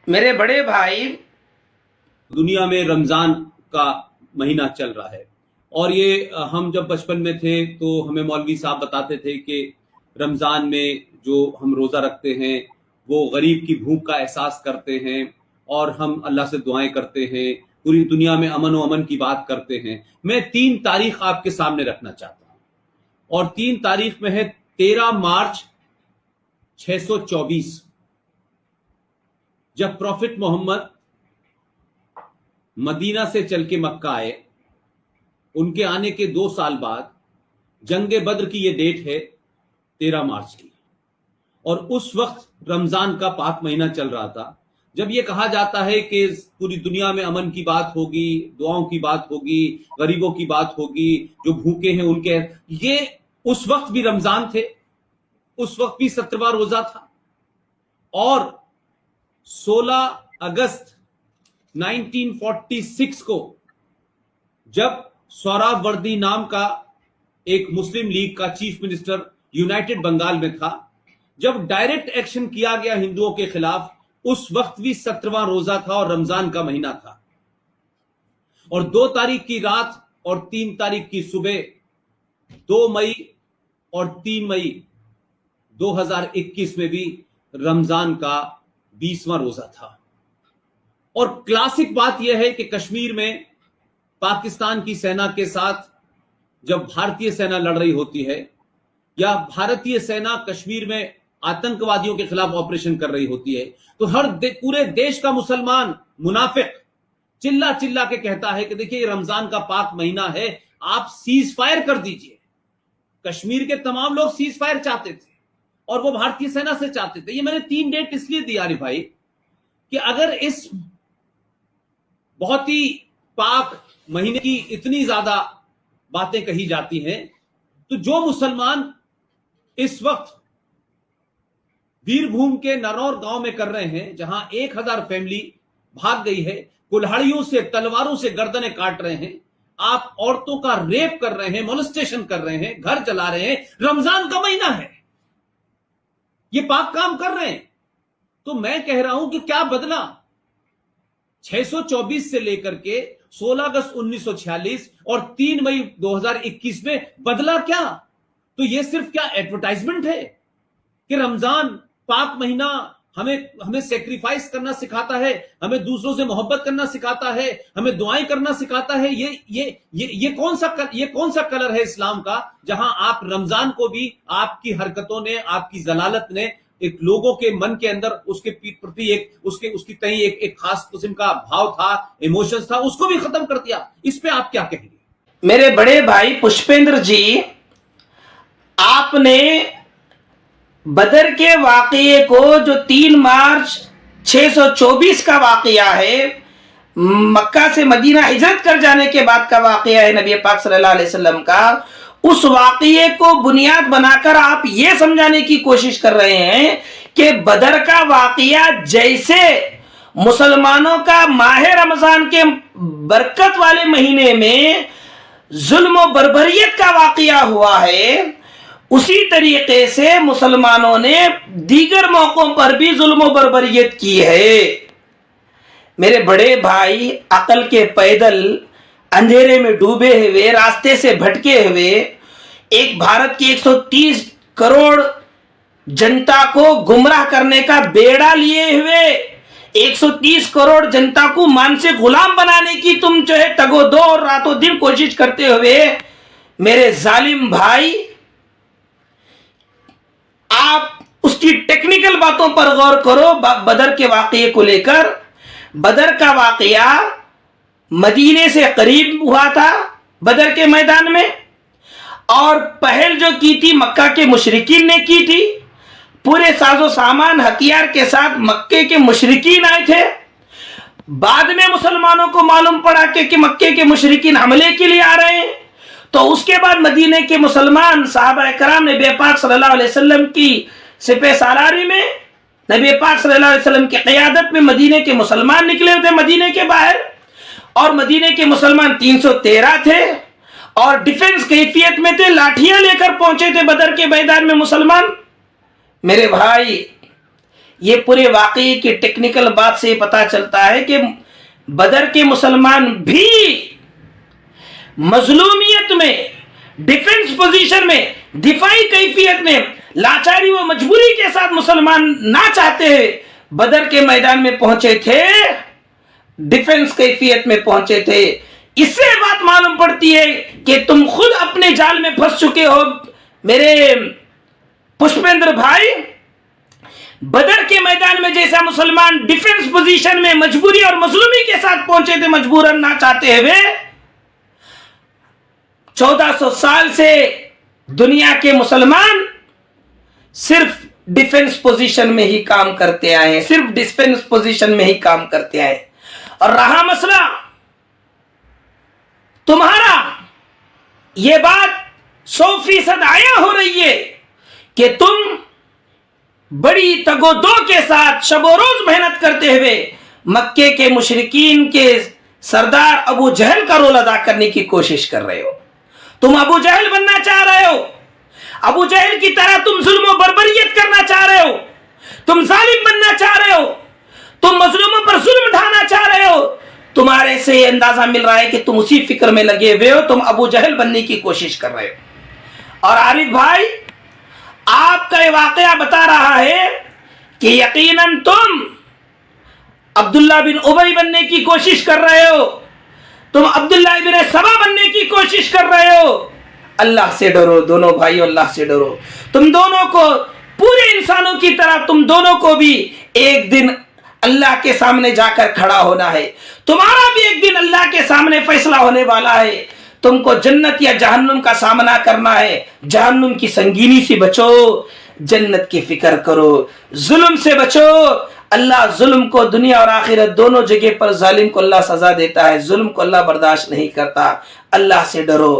میرے بڑے بھائی، دنیا میں رمضان کا مہینہ چل رہا ہے، اور یہ ہم جب بچپن میں تھے تو ہمیں مولوی صاحب بتاتے تھے کہ رمضان میں جو ہم روزہ رکھتے ہیں وہ غریب کی بھوک کا احساس کرتے ہیں، اور ہم اللہ سے دعائیں کرتے ہیں، پوری دنیا میں امن و امن کی بات کرتے ہیں۔ میں 3 تاریخ آپ کے سامنے رکھنا چاہتا ہوں، اور 3 تاریخ میں ہے 13 مارچ 624، جب پروفٹ محمد مدینہ سے چل کے مکہ آئے۔ ان کے آنے کے 2 سال بعد جنگ بدر کی یہ ڈیٹ ہے 13 مارچ کی، اور اس وقت رمضان کا پاک مہینہ چل رہا تھا۔ جب یہ کہا جاتا ہے کہ پوری دنیا میں امن کی بات ہوگی، دعاؤں کی بات ہوگی، غریبوں کی بات ہوگی، جو بھوکے ہیں ان کے، یہ اس وقت بھی رمضان تھے، اس وقت بھی 17واں روزہ تھا۔ اور 16 اگست 1946 کو جب سہراب وردی نام کا ایک مسلم لیگ کا چیف منسٹر یونائٹڈ بنگال میں تھا، جب ڈائریکٹ ایکشن کیا گیا ہندوؤں کے خلاف، اس وقت بھی 17واں روزہ تھا اور رمضان کا مہینہ تھا۔ اور 2 تاریخ کی رات اور 3 تاریخ کی صبح، 2 مئی اور 3 مئی 2021 میں بھی رمضان کا 20واں روزہ تھا۔ اور کلاسک بات یہ ہے کہ کشمیر میں پاکستان کی سینا کے ساتھ جب بھارتی سینا لڑ رہی ہوتی ہے، یا بھارتی سینا کشمیر میں آتنکوادیوں کے خلاف آپریشن کر رہی ہوتی ہے، تو پورے دیش کا مسلمان منافق چلا چلا کے کہتا ہے کہ دیکھیے یہ رمضان کا پاک مہینہ ہے، آپ سیز فائر کر دیجئے۔ کشمیر کے تمام لوگ سیز فائر چاہتے تھے، اور وہ بھارتی سینا سے چاہتے تھے۔ یہ میں نے 3 ڈیٹ اس لیے دی عارف بھائی کہ اگر اس بہت ہی پاک مہینے کی اتنی زیادہ باتیں کہی جاتی ہیں، تو جو مسلمان اس وقت بیر بھوم کے نرور گاؤں میں کر رہے ہیں، جہاں 1000 فیملی بھاگ گئی ہے، کلہاڑیوں سے تلواروں سے گردنیں کاٹ رہے ہیں، آپ عورتوں کا ریپ کر رہے ہیں، مولسٹیشن کر رہے ہیں، گھر جلا رہے ہیں، رمضان کا مہینہ ہے، یہ پاک کام کر رہے ہیں، تو میں کہہ رہا ہوں کہ کیا بدلا؟ 624 سے لے کر کے 16 اگست 1946 اور 3 مئی 2021 میں بدلا کیا؟ تو یہ صرف کیا ایڈورٹائزمنٹ ہے کہ رمضان پاک مہینہ ہمیں سیکریفائس کرنا سکھاتا ہے، ہمیں دوسروں سے محبت کرنا سکھاتا ہے، ہمیں دعائیں کرنا سکھاتا ہے؟ یہ کون سا کلر ہے اسلام کا، جہاں آپ رمضان کو بھی آپ کی حرکتوں نے، آپ کی ضلالت نے ایک لوگوں کے من کے اندر اس کے پرتی اس کی تئیں ایک خاص قسم کا بھاؤ تھا، ایموشنز تھا، اس کو بھی ختم کر دیا۔ اس پہ آپ کیا کہیں گے؟ میرے بڑے بھائی پشپیندر جی، آپ نے بدر کے واقعے کو، جو 3 مارچ 624 کا واقعہ ہے، مکہ سے مدینہ ہجرت کر جانے کے بعد کا واقعہ ہے نبی پاک صلی اللہ علیہ وسلم کا، اس واقعے کو بنیاد بنا کر آپ یہ سمجھانے کی کوشش کر رہے ہیں کہ بدر کا واقعہ جیسے مسلمانوں کا ماہ رمضان کے برکت والے مہینے میں ظلم و بربریت کا واقعہ ہوا ہے، اسی طریقے سے مسلمانوں نے دیگر موقعوں پر بھی ظلم و بربریت کی ہے۔ میرے بڑے بھائی، عقل کے پیدل اندھیرے میں ڈوبے ہوئے، راستے سے بھٹکے ہوئے، ایک بھارت کی 130 کروڑ جنتا کو گمراہ کرنے کا بیڑا لیے ہوئے، 130 کروڑ جنتا کو مانسک غلام بنانے کی تم جو ہے تگ و دو اور راتوں دن کوشش کرتے ہوئے، میرے ظالم بھائی، آپ اس کی ٹیکنیکل باتوں پر غور کرو۔ بدر کے واقعے کو لے کر، بدر کا واقعہ مدینے سے قریب ہوا تھا، بدر کے میدان میں، اور پہل جو کی تھی مکہ کے مشرکین نے کی تھی، پورے ساز و سامان ہتھیار کے ساتھ مکے کے مشرکین آئے تھے۔ بعد میں مسلمانوں کو معلوم پڑا کہ مکے کے مشرکین حملے کے لیے آ رہے ہیں، تو اس کے بعد مدینے کے مسلمان صحابہ کرام نبی پاک صلی اللہ علیہ وسلم کی سپہ سالاری میں، نبی پاک صلی اللہ علیہ وسلم کی قیادت میں مدینے کے مسلمان نکلے ہوئے تھے مدینے کے باہر، اور مدینے کے مسلمان 313 تھے، اور ڈیفنس کیفیت میں تھے، لاٹھیاں لے کر پہنچے تھے بدر کے میدان میں مسلمان۔ میرے بھائی، یہ پورے واقعے کی ٹیکنیکل بات سے پتا چلتا ہے کہ بدر کے مسلمان بھی مظلومیت میں، ڈیفنس پوزیشن میں، دفاعی کیفیت میں، لاچاری و مجبوری کے ساتھ مسلمان نہ چاہتے ہیں بدر کے میدان میں پہنچے تھے، ڈیفنس کیفیت میں پہنچے تھے. اس سے بات معلوم پڑتی ہے کہ تم خود اپنے جال میں پھنس چکے ہو میرے پشپیندر بھائی. بدر کے میدان میں جیسا مسلمان ڈیفنس پوزیشن میں مجبوری اور مظلومی کے ساتھ پہنچے تھے، مجبوراً نہ چاہتے ہوئے، 1400 سال سے دنیا کے مسلمان صرف ڈیفنس پوزیشن میں ہی کام کرتے آئے ہیں، صرف ڈیفنس پوزیشن میں ہی کام کرتے آئے. اور رہا مسئلہ تمہارا، یہ بات 100% آیا ہو رہی ہے کہ تم بڑی تگ و دو کے ساتھ شب و روز محنت کرتے ہوئے مکے کے مشرکین کے سردار ابو جہل کا رول ادا کرنے کی کوشش کر رہے ہو. تم ابو جہل بننا چاہ رہے ہو، ابو جہل کی طرح تم ظلم و بربریت کرنا چاہ رہے ہو، تم ظالم بننا چاہ رہے ہو، تم مظلوموں پر ظلم ڈھانا چاہ رہے ہو. تمہارے سے یہ اندازہ مل رہا ہے کہ تم اسی فکر میں لگے ہوئے ہو، تم ابو جہل بننے کی کوشش کر رہے ہو. اور عارف بھائی، آپ کا یہ واقعہ بتا رہا ہے کہ یقیناً تم عبداللہ بن ابی بننے کی کوشش کر رہے ہو، تم عبداللہ بن سبا بننے کی کوشش کر رہے ہو. اللہ سے ڈرو دونوں بھائیو، اللہ سے ڈرو. تم دونوں کو پورے انسانوں کی طرح تم دونوں کو بھی ایک دن اللہ کے سامنے جا کر کھڑا ہونا ہے. تمہارا بھی ایک دن اللہ کے سامنے فیصلہ ہونے والا ہے. تم کو جنت یا جہنم کا سامنا کرنا ہے. جہنم کی سنگینی سے بچو، جنت کی فکر کرو، ظلم سے بچو. اللہ ظلم کو دنیا اور آخرت دونوں جگہ پر ظالم کو اللہ سزا دیتا ہے، ظلم کو اللہ برداشت نہیں کرتا. اللہ سے ڈرو.